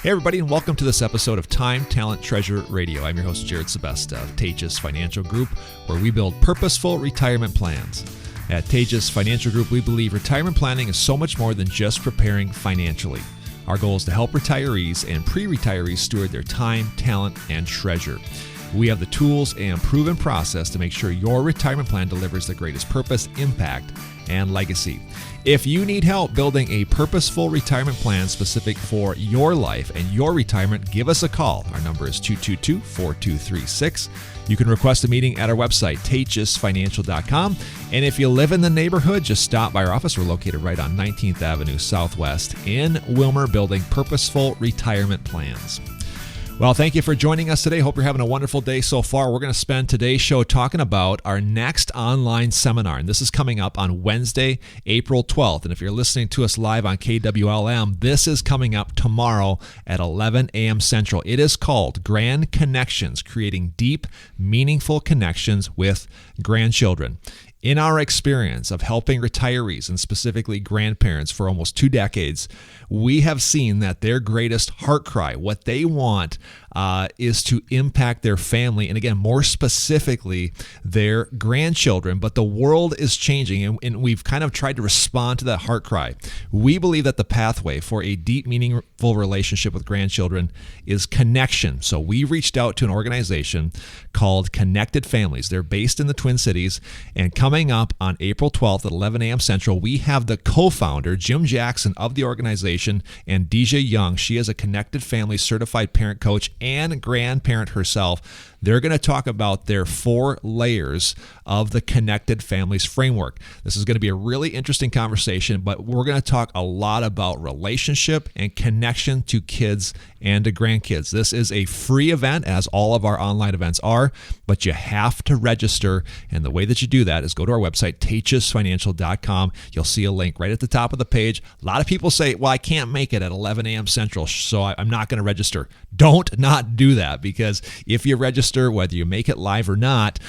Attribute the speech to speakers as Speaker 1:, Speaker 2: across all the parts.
Speaker 1: Hey everybody, and welcome to this episode of Time, Talent, Treasure Radio. I'm your host, Jared Sebesta of Taatjes Financial Group, where we build purposeful retirement plans. At Taatjes Financial Group, we believe retirement planning is so much more than just preparing financially. Our goal is to help retirees and pre-retirees steward their time, talent, and treasure. We have the tools and proven process to make sure your retirement plan delivers the greatest purpose, impact, and legacy. If you need help building a purposeful retirement plan specific for your life and your retirement, give us a call. Our number is 222-4236. You can request a meeting at our website, taatjesfinancial.com. And if you live in the neighborhood, just stop by our office. We're located right on 19th Avenue Southwest in Wilmer, building purposeful retirement plans. Well, thank you for joining us today. Hope you're having a wonderful day so far. We're going to spend today's show talking about our next online seminar, and this is coming up on Wednesday, April 12th. And if you're listening to us live on KWLM, this is coming up tomorrow at 11 a.m. Central. It is called Grand Connections, Creating Deep, Meaningful Connections with Grandchildren. In our experience of helping retirees and specifically grandparents for almost 2 decades, we have seen that their greatest heart cry, what they want, is to impact their family, and again, more specifically, their grandchildren. But the world is changing, and we've kind of tried to respond to that heart cry. We believe that the pathway for a deep, meaningful relationship with grandchildren is connection. So we reached out to an organization called Connected Families. They're based in the Twin Cities, and coming up on April 12th at 11 a.m. Central, we have the co-founder, Jim Jackson, of the organization, and Deja Young. She is a Connected Families certified parent coach and grandparent herself. They're going to talk about their 4 layers of the Connected Families framework. This is going to be a really interesting conversation, but we're going to talk a lot about relationship and connection to kids and to grandkids. This is a free event, as all of our online events are, but you have to register, and the way that you do that is go to our website, taatjesfinancial.com. You'll see a link right at the top of the page. A lot of people say, well, I can't make it at 11 a.m. Central, so I'm not going to register. Don't not do that, because if you register, whether you make it live or not,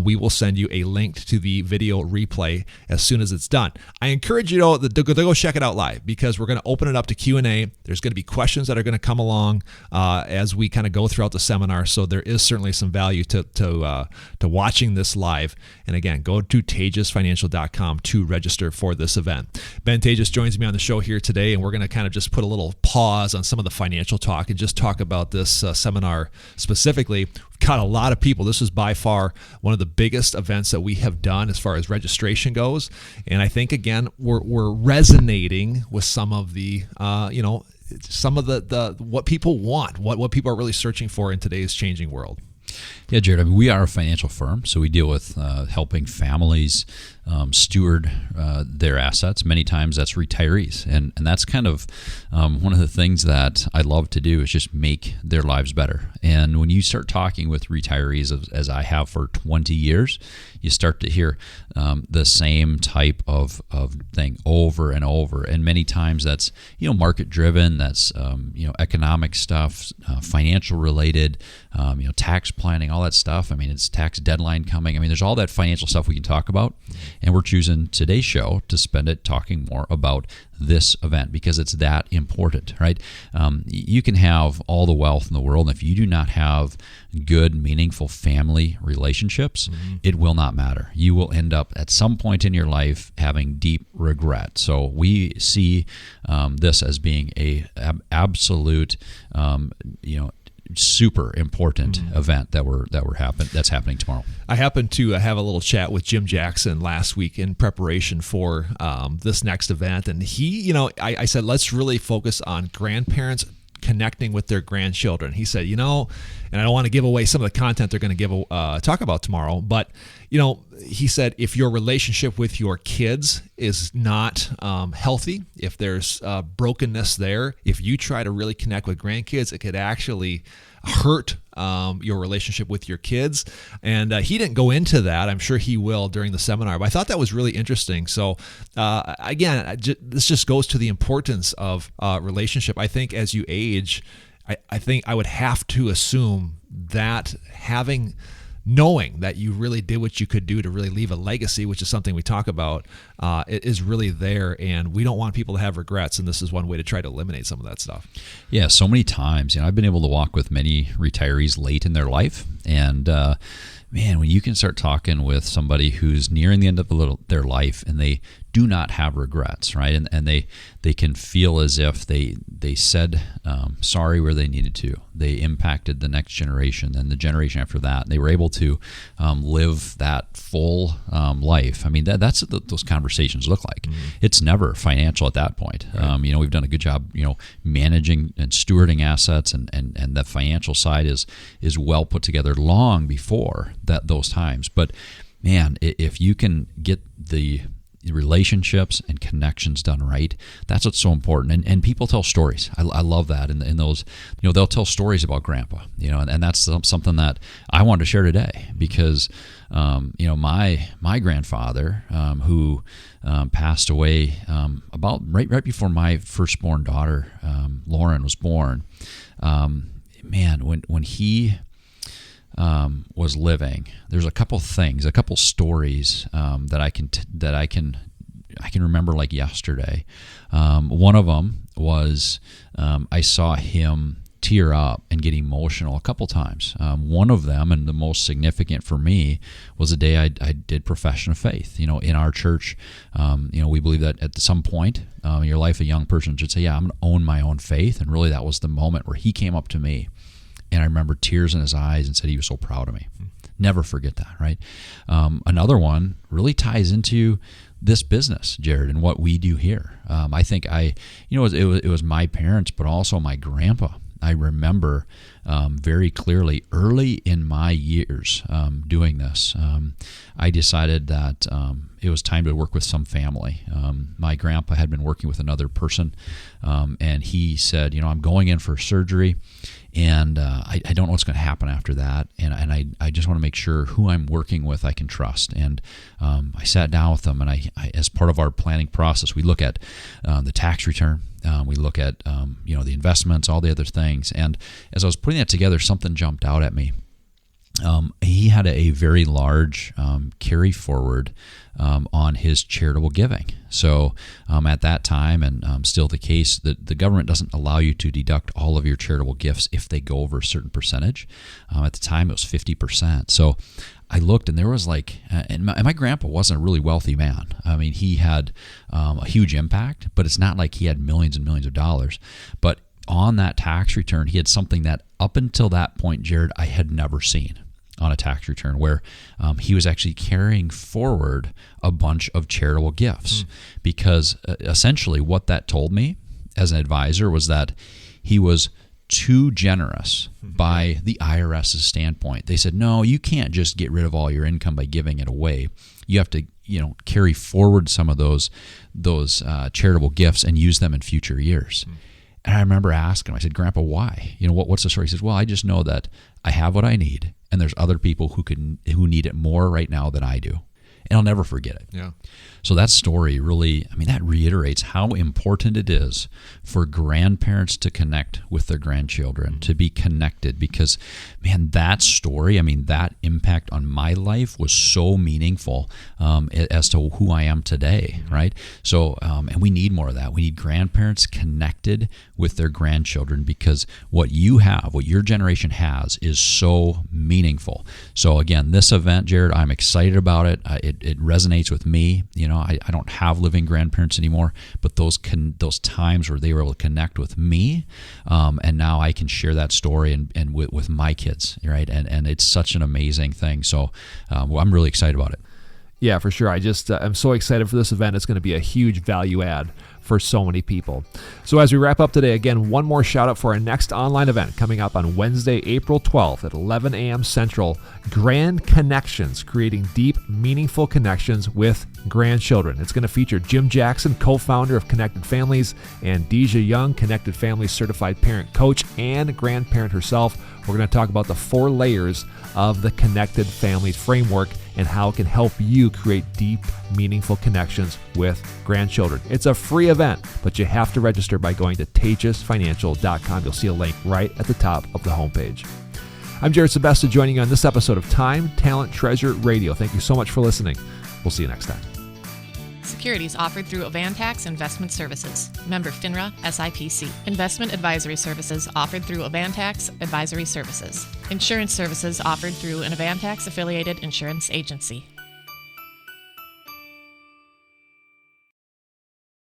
Speaker 1: we will send you a link to the video replay as soon as it's done. I encourage you to go check it out live, because we're going to open it up to Q&A. There's going to be questions that are going to come along as we kind of go throughout the seminar, so there is certainly some value to watching this live. And again, go to taatjesfinancial.com to register for this event. Ben Taatjes joins me on the show here today, and we're going to kind of just put a little pause on some of the financial talk and just talk about this seminar specifically. We've got a lot of people. This is by far one of the biggest events that we have done as far as registration goes. And I think, again, we're resonating with some of the, some of the what people want, what people are really searching for in today's changing world.
Speaker 2: Yeah, Jared, I mean, we are a financial firm, so we deal with helping families steward their assets. Many times that's retirees, and that's kind of one of the things that I love to do is just make their lives better. And when you start talking with retirees, as I have for 20 years, you start to hear the same type of thing over and over. And many times that's market driven, that's economic stuff, financial related, tax planning, all that stuff. I mean, it's tax deadline coming. I mean, there's all that financial stuff we can talk about. And we're choosing today's show to spend it talking more about this event because it's that important, right? You can have all the wealth in the world, and if you do not have good, meaningful family relationships, it will not matter. You will end up at some point in your life having deep regret. So we see this as being a absolute, super important event that's happening tomorrow.
Speaker 1: I happened to have a little chat with Jim Jackson last week in preparation for this next event, and he, I said, let's really focus on grandparents connecting with their grandchildren. He said, and I don't want to give away some of the content they're going to talk about tomorrow, but he said, if your relationship with your kids is not healthy, if there's brokenness there, if you try to really connect with grandkids, it could actually hurt your relationship with your kids. And he didn't go into that. I'm sure he will during the seminar, but I thought that was really interesting. So again, this just goes to the importance of relationship. I think as you age, I think I would have to assume that having knowing that you really did what you could do to really leave a legacy, which is something we talk about, it is really there. And we don't want people to have regrets. And this is one way to try to eliminate some of that stuff.
Speaker 2: Yeah, so many times, I've been able to walk with many retirees late in their life. And man, when you can start talking with somebody who's nearing the end of their life and they do not have regrets, right? And they can feel as if they said sorry where they needed to. They impacted the next generation and the generation after that. They were able to live that full life. I mean, that's what those conversations look like. Mm-hmm. It's never financial at that point. Right. We've done a good job, managing and stewarding assets, and the financial side is well put together long before those times. But man, if you can get the relationships and connections done right, that's what's so important. And people tell stories. I love that. And those, they'll tell stories about Grandpa, and that's something that I wanted to share today because, my grandfather, who passed away about right before my firstborn daughter, Lauren, was born, when he was living, there's a couple stories that I can remember like yesterday. One of them was I saw him tear up and get emotional a couple times. One of them, and the most significant for me, was the day I did profession of faith. In our church, we believe that at some point in your life, a young person should say, "Yeah, I'm going to own my own faith." And really, that was the moment where he came up to me. And I remember tears in his eyes and said he was so proud of me. Never forget that, right? Another one really ties into this business, Jared, and what we do here. I think it was my parents, but also my grandpa. I remember very clearly early in my years doing this, I decided that it was time to work with some family. My grandpa had been working with another person, and he said, I'm going in for surgery, and I don't know what's going to happen after that, and I just want to make sure who I'm working with I can trust. And I sat down with them, and I as part of our planning process, we look at the tax return. We look at the investments, all the other things. And as I was putting that together, something jumped out at me. He had a very large carry forward on his charitable giving. So at that time, and still the case, the government doesn't allow you to deduct all of your charitable gifts if they go over a certain percentage. At the time, it was 50%. So I looked, and there was and my grandpa wasn't a really wealthy man. I mean, he had a huge impact, but it's not like he had millions and millions of dollars. But on that tax return, he had something that up until that point, Jared, I had never seen on a tax return, where he was actually carrying forward a bunch of charitable gifts. Because essentially what that told me as an advisor was that he was too generous by the IRS's standpoint. They said, no, you can't just get rid of all your income by giving it away. You have to carry forward some of those charitable gifts and use them in future years. And I remember asking him, I said, Grandpa, why? What's the story? He says, well, I just know that I have what I need, and there's other people who need it more right now than I do. And I'll never forget it.
Speaker 1: Yeah.
Speaker 2: So that story really, that reiterates how important it is for grandparents to connect with their grandchildren, to be connected, because, man, that story, that impact on my life was so meaningful as to who I am today, right? So, and we need more of that. We need grandparents connected with their grandchildren, because what you have, what your generation has, is so meaningful. So again, this event, Jared, I'm excited about it. It resonates with me. I don't have living grandparents anymore, but those times where they were able to connect with me, and now I can share that story and with my kids, right? And it's such an amazing thing. So I'm really excited about it.
Speaker 1: Yeah, for sure. I'm so excited for this event. It's going to be a huge value add for so many people. So as we wrap up today, again, one more shout out for our next online event coming up on Wednesday, April 12th at 11 a.m. Central, Grand Connections, creating deep, meaningful connections with grandchildren. It's going to feature Jim Jackson, co-founder of Connected Families, and Deja Young, Connected Families certified parent coach and grandparent herself. We're going to talk about the 4 layers of the Connected Families framework and how it can help you create deep, meaningful connections with grandchildren. It's a free event, but you have to register by going to taatjesfinancial.com. You'll see a link right at the top of the homepage. I'm Jared Sebesta, joining you on this episode of Time, Talent, Treasure Radio. Thank you so much for listening. We'll see you next time.
Speaker 3: Securities offered through Avantax Investment Services. Member FINRA, SIPC. Investment advisory services offered through Avantax Advisory Services. Insurance services offered through an Avantax affiliated insurance agency.